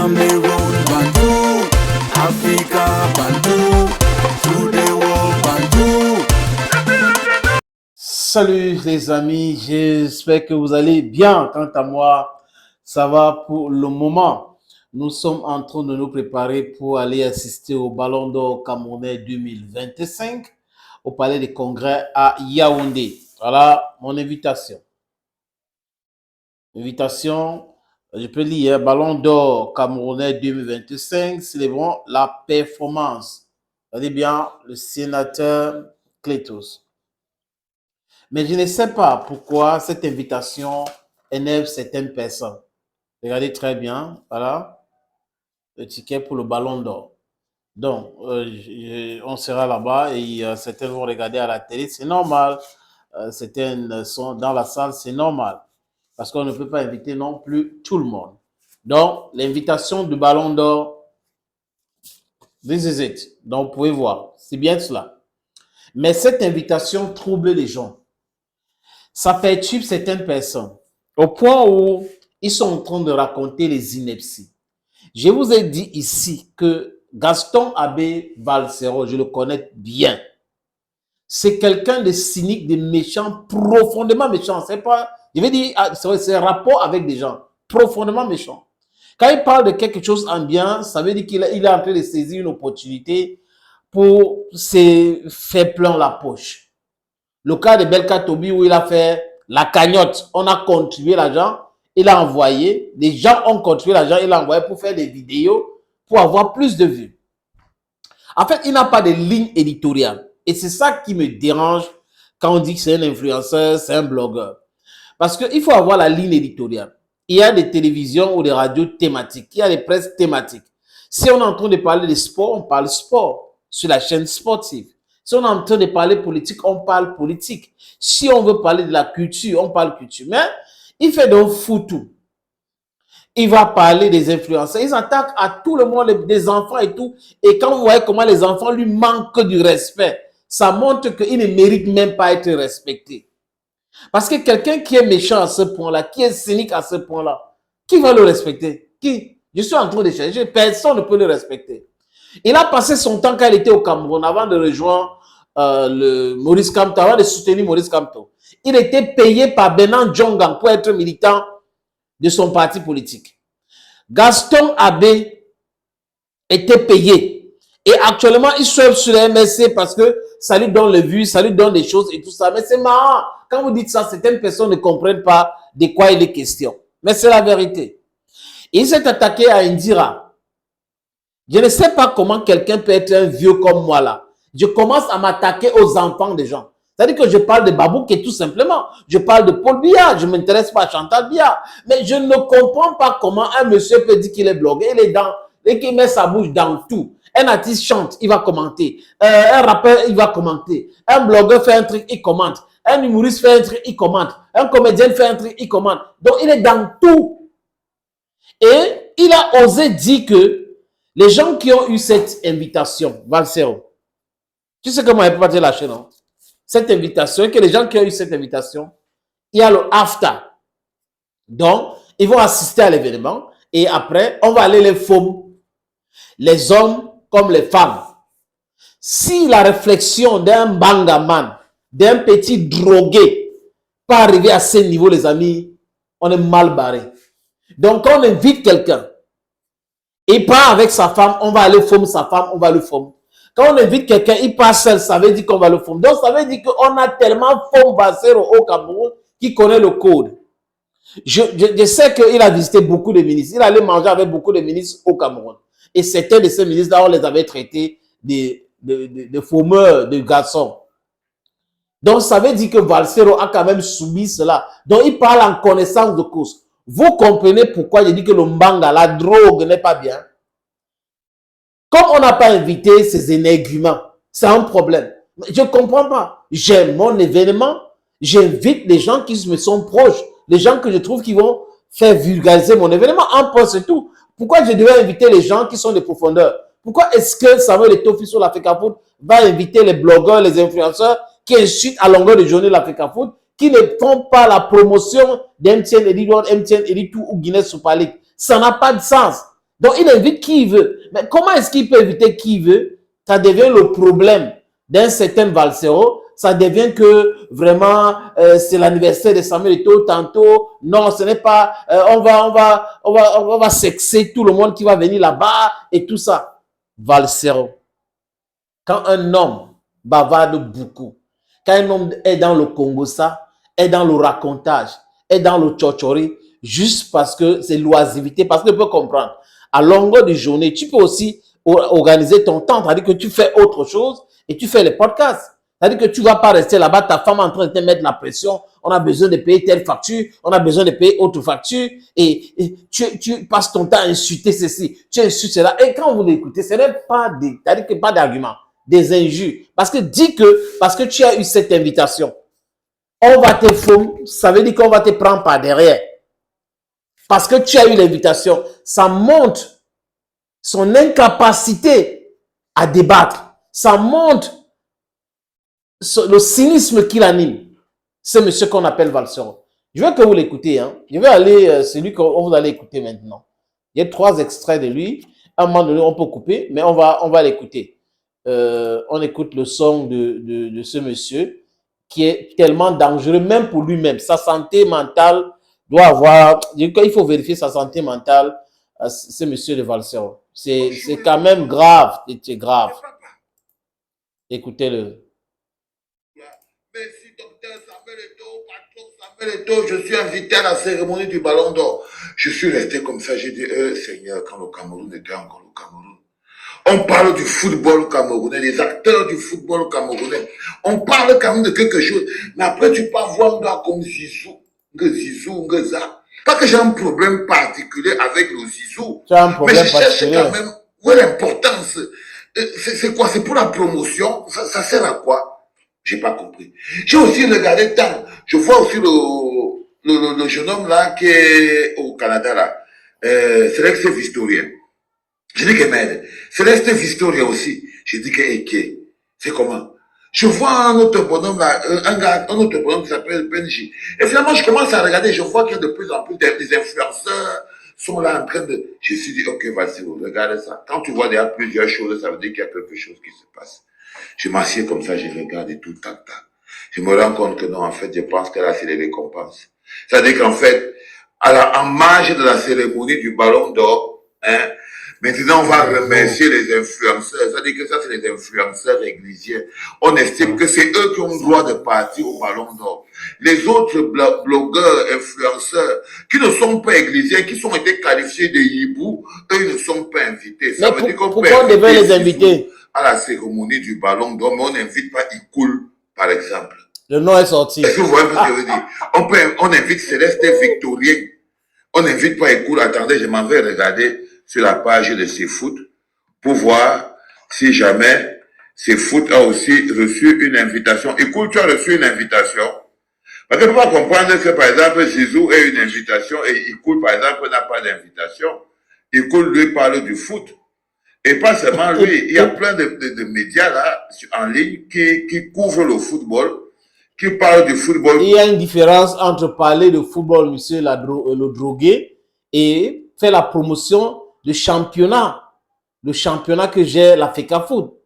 Cameroon, Bantou, Africa, Bantou, to the world, Bantou. Salut les amis, j'espère que vous allez bien. Quant à moi, ça va pour le moment. Nous sommes en train de nous préparer pour aller assister au Ballon d'Or Camerounais 2025 au Palais des Congrès à Yaoundé. Voilà mon invitation. Invitation, je peux lire Ballon d'Or Camerounais 2025, célébrons la performance. Regardez bien le sénateur Clétos. Mais je ne sais pas pourquoi cette invitation énerve certaines personnes. Regardez très bien, voilà, le ticket pour le Ballon d'Or. Donc, on sera là-bas et certains vont regarder à la télé, c'est normal. Certaines sont dans la salle, c'est normal. Parce qu'on ne peut pas inviter non plus tout le monde. Donc, l'invitation du Ballon d'Or, this is it. Donc, vous pouvez voir, c'est bien cela. Mais cette invitation trouble les gens. Ça perturbe certaines personnes au point où ils sont en train de raconter les inepties. Je vous ai dit ici que Gaston Abbé Valsero, je le connais bien. C'est quelqu'un de cynique, de méchant, profondément méchant. C'est pas, je vais dire, c'est un rapport avec des gens profondément méchants. Quand il parle de quelque chose en bien, ça veut dire qu'il est en train de saisir une opportunité pour se faire plein la poche. Le cas de Belka Tobi où il a fait la cagnotte, on a contribué l'argent, il a envoyé, les gens ont contribué l'argent, il a envoyé pour faire des vidéos, pour avoir plus de vues. En fait, il n'a pas de ligne éditoriale. Et c'est ça qui me dérange quand on dit que c'est un influenceur, c'est un blogueur. Parce qu'il faut avoir la ligne éditoriale. Il y a des télévisions ou des radios thématiques, il y a des presses thématiques. Si on est en train de parler de sport, on parle sport sur la chaîne sportive. Si on est en train de parler politique, on parle politique. Si on veut parler de la culture, on parle culture. Mais il fait donc foutu. Il va parler des influenceurs. Ils attaquent à tout le monde, des enfants et tout. Et quand vous voyez comment les enfants lui manquent du respect, ça montre qu'il ne mérite même pas être respecté. Parce que quelqu'un qui est méchant à ce point-là, qui est cynique à ce point-là, qui va le respecter? Qui? Je suis en train de chercher. Personne ne peut le respecter. Il a passé son temps quand il était au Cameroun avant de rejoindre le Maurice Kamto, avant de soutenir Maurice Kamto. Il était payé par Benan Djongan pour être militant de son parti politique. Gaston Abbé était payé. Et actuellement, il surfe sur les MSC parce que ça lui donne le vues, ça lui donne des choses et tout ça. Mais c'est marrant. Quand vous dites ça, certaines personnes ne comprennent pas de quoi il est question. Mais c'est la vérité. Il s'est attaqué à Indira. Je ne sais pas comment quelqu'un peut être un vieux comme moi là. Je commence à m'attaquer aux enfants des gens. C'est-à-dire que je parle de Babou qui est tout simplement. Je parle de Paul Biya. Je ne m'intéresse pas à Chantal Biya. Mais je ne comprends pas comment un monsieur peut dire qu'il est blogué. Il est dans, et qu'il met sa bouche dans tout. Un artiste chante, il va commenter. Un rappeur, il va commenter. Un blogueur fait un truc, il commente. Un humoriste fait un truc, il commente. Un comédien fait un truc, il commente. Donc il est dans tout. Et il a osé dire que les gens qui ont eu cette invitation, Valsero, tu sais comment elle peut pas te lâcher, non? Cette invitation, que les gens qui ont eu cette invitation, il y a le after. Donc, ils vont assister à l'événement et après, on va aller les former, les hommes comme les femmes. Si la réflexion d'un bangaman, d'un petit drogué, pas arriver à ce niveau, les amis, on est mal barré. Donc, quand on invite quelqu'un, il part avec sa femme, on va aller former sa femme, on va le former. Quand on invite quelqu'un, il part seul, ça veut dire qu'on va le former. Donc, ça veut dire qu'on a tellement formé Valsero au Cameroun qui connaît le code. Je sais qu'il a visité beaucoup de ministres. Il allait manger avec beaucoup de ministres au Cameroun. Et certains de ces ministres-là, on les avait traités de formeurs, de garçons. Donc, ça veut dire que Valsero a quand même subi cela. Donc, il parle en connaissance de cause. Vous comprenez pourquoi je dis que le mbanga, la drogue n'est pas bien. Comme on n'a pas invité ces énerguments, c'est un problème. Je ne comprends pas. J'ai mon événement, j'invite les gens qui me sont proches, les gens que je trouve qui vont faire vulgariser mon événement. En poste c'est tout. Pourquoi je devais inviter les gens qui sont des profondeurs? Pourquoi est-ce que Samuel Eto'o sur l'Africa Food va inviter les blogueurs, les influenceurs qui insultent à longueur de journée l'Africa Food, qui ne font pas la promotion d'MTN, Editor, MTN, Editou ou Guinness Super League? Ça n'a pas de sens. Donc, il invite qui il veut. Mais comment est-ce qu'il peut inviter qui il veut? Ça devient le problème d'un certain Valsero. Ça devient que vraiment, c'est l'anniversaire de Samuel Eto'o. Tantôt, non, ce n'est pas, on va sexer tout le monde qui va venir là-bas et tout ça. Valsero. Quand un homme bavarde beaucoup, quand un homme est dans le Congo, ça, est dans le racontage, est dans le tchotchori, juste parce que c'est l'oisivité, parce que tu peux comprendre. À longueur de journée, tu peux aussi organiser ton temps, c'est-à-dire que tu fais autre chose et tu fais les podcasts. C'est-à-dire que tu ne vas pas rester là-bas, ta femme est en train de te mettre la pression, on a besoin de payer telle facture, on a besoin de payer autre facture, et tu passes ton temps à insulter ceci, tu insultes cela. Et quand vous l'écoutez, ce n'est pas c'est-à-dire que pas d'argument, des injures. Parce que tu as eu cette invitation, on va te foutre, ça veut dire qu'on va te prendre par derrière. Parce que tu as eu l'invitation, ça montre son incapacité à débattre. Ça montre le cynisme qu'il anime. C'est monsieur qu'on appelle Valsero. Je veux que vous l'écoutez. Hein. Je vais aller, celui qu'on vous allez écouter maintenant. Il y a 3 extraits de lui. À un moment donné, on peut couper, mais on va l'écouter. On écoute le son de ce monsieur qui est tellement dangereux, même pour lui-même. Sa santé mentale doit avoir... Il faut vérifier sa santé mentale. C'est monsieur de Valsero. C'est quand même grave. C'est grave. Écoutez-le. Merci, docteur Samuel Eto'o, patron Samuel Eto'o. Je suis invité à la cérémonie du Ballon d'Or. Je suis resté comme ça. J'ai dit, Seigneur, quand le Cameroun était encore le Cameroun. On parle du football camerounais, des acteurs du football camerounais. On parle quand même de quelque chose. Mais après, tu pars voir un gars comme Zizou, Ngeza. Pas que j'ai un problème particulier avec le Zizou. Mais je cherche quand même où est l'importance. C'est quoi? C'est pour la promotion? Ça sert à quoi? J'ai pas compris. J'ai aussi regardé tant. Je vois aussi le jeune homme là qui est au Canada là. Céleste Vistorien. Je dis que merde. Céleste Vistorien aussi. Je dis que Eke. C'est comment? Je vois un autre bonhomme là, un autre bonhomme qui s'appelle Benji. Et finalement, je commence à regarder, je vois qu'il y a de plus en plus des influenceurs sont là en train de... Je me suis dit, ok, vas-y, regarde ça. Quand tu vois déjà plusieurs choses, ça veut dire qu'il y a quelque chose qui se passe. Je m'assieds comme ça, je regarde et tout, tac, tac. Je me rends compte que non, en fait, je pense que là, c'est les récompenses. C'est-à-dire qu'en fait, en marge de la cérémonie du Ballon d'Or, hein, maintenant, on va remercier les influenceurs. C'est-à-dire que ça, c'est les influenceurs églisiens. On estime que c'est eux qui ont le droit de partir au Ballon d'Or. Les autres blogueurs, influenceurs, qui ne sont pas églisiens, qui ont été qualifiés de hibou, eux, ils ne sont pas invités. Ça veut dire qu'on pourquoi on devait les inviter? À la cérémonie du Ballon d'Or, mais on n'invite pas Ikoul, par exemple. Le nom est sorti. Est-ce que vous voyez ce que je veux dire? On invite Céleste Victorien. On n'invite pas Ikoul. Attendez, je m'en vais regarder sur la page de CFoot pour voir si jamais CFoot a aussi reçu une invitation. Ikoul, tu as reçu une invitation. Parce que tu ne peux pas comprendre que, par exemple, Zizou ait une invitation et Ikoul, par exemple, n'a pas d'invitation. Ikoul, lui, parle du foot. Et pas seulement lui, il y a plein de médias là, en ligne qui couvrent le football, qui parlent du football. Il y a une différence entre parler de football, monsieur le drogué, et faire la promotion du championnat. Le championnat que j'ai, la FECAFOOT,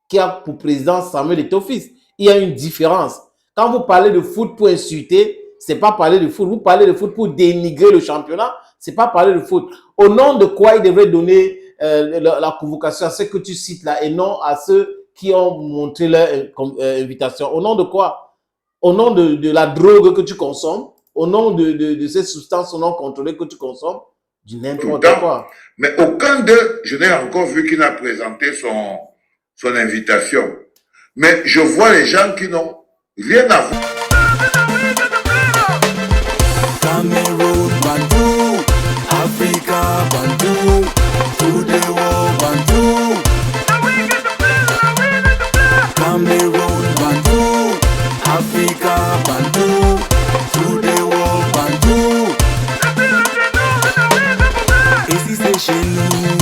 qui a pour président Samuel Eto'o fils. Il y a une différence. Quand vous parlez de foot pour insulter, c'est pas parler de foot. Vous parlez de foot pour dénigrer le championnat, c'est pas parler de foot. Au nom de quoi il devrait donner la convocation à ceux que tu cites là et non à ceux qui ont montré leur invitation. Au nom de quoi? Au nom de la drogue que tu consommes, au nom de ces substances non contrôlées que tu consommes, du n'importe quoi. Mais aucun d'eux, je n'ai encore vu qu'il n'a présenté son invitation. Mais je vois les gens qui n'ont rien à voir. Cameroun Bantou, Africa Bantou, to the world Bantou. Cameroun Bantou, Africa Bantou, to the world Bantou. Et si c'est chez nous,